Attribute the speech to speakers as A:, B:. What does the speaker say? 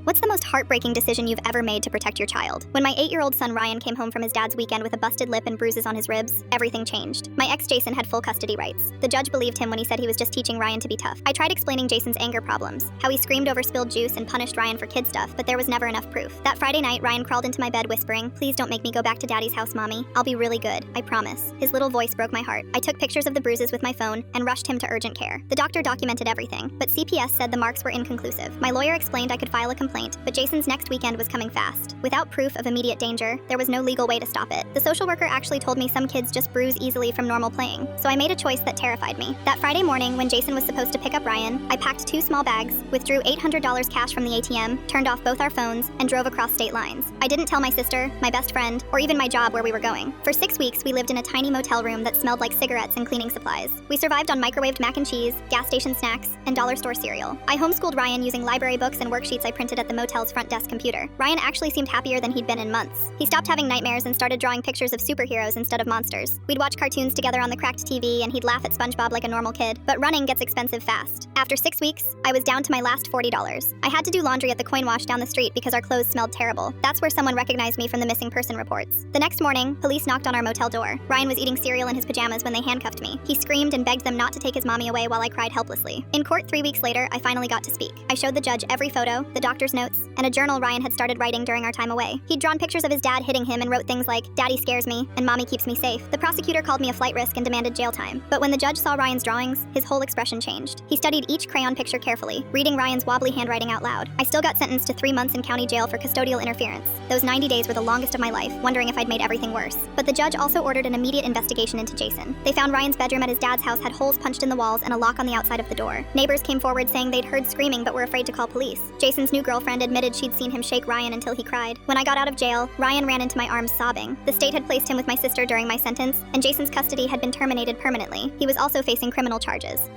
A: What's the most heartbreaking decision you've ever made to protect your child? When my 8-year-old son Ryan came home from his dad's weekend with a busted lip and bruises on his ribs, everything changed. My ex Jason had full custody rights. The judge believed him when he said he was just teaching Ryan to be tough. I tried explaining Jason's anger problems, how he screamed over spilled juice and punished Ryan for kid stuff, but there was never enough proof. That Friday night, Ryan crawled into my bed whispering, "Please don't make me go back to daddy's house, mommy. I'll be really good, I promise." His little voice broke my heart. I took pictures of the bruises with my phone and rushed him to urgent care. The doctor documented everything, but CPS said the marks were inconclusive. My lawyer explained I could file a complaint, but Jason's next weekend was coming fast. Without proof of immediate danger, there was no legal way to stop it. The social worker actually told me some kids just bruise easily from normal playing, so I made a choice that terrified me. That Friday morning, when Jason was supposed to pick up Ryan, I packed 2 small bags, withdrew $800 cash from the ATM, turned off both our phones, and drove across state lines. I didn't tell my sister, my best friend, or even my job where we were going. For 6 weeks, we lived in a tiny motel room that smelled like cigarettes and cleaning supplies. We survived on microwaved mac and cheese, gas station snacks, and dollar store cereal. I homeschooled Ryan using library books and worksheets I printed at the motel's front desk computer. Ryan actually seemed happier than he'd been in months. He stopped having nightmares and started drawing pictures of superheroes instead of monsters. We'd watch cartoons together on the cracked TV, and he'd laugh at SpongeBob like a normal kid. But running gets expensive fast. After 6 weeks, I was down to my last $40. I had to do laundry at the coin wash down the street because our clothes smelled terrible. That's where someone recognized me from the missing person reports. The next morning, police knocked on our motel door. Ryan was eating cereal in his pajamas when they handcuffed me. He screamed and begged them not to take his mommy away while I cried helplessly. In court 3 weeks later, I finally got to speak. I showed the judge every photo, the doctor's notes, and a journal Ryan had started writing during our time away. He'd drawn pictures of his dad hitting him and wrote things like, "Daddy scares me," and "Mommy keeps me safe." The prosecutor called me a flight risk and demanded jail time. But when the judge saw Ryan's drawings, his whole expression changed. He studied each crayon picture carefully, reading Ryan's wobbly handwriting out loud. I still got sentenced to 3 months in county jail for custodial interference. Those 90 days were the longest of my life, wondering if I'd made everything worse. But the judge also ordered an immediate investigation into Jason. They found Ryan's bedroom at his dad's house had holes punched in the walls and a lock on the outside of the door. Neighbors came forward saying they'd heard screaming but were afraid to call police. Jason's new girlfriend admitted she'd seen him shake Ryan until he cried. When I got out of jail, Ryan ran into my arms sobbing. The state had placed him with my sister during my sentence, and Jason's custody had been terminated permanently. He was also facing criminal charges.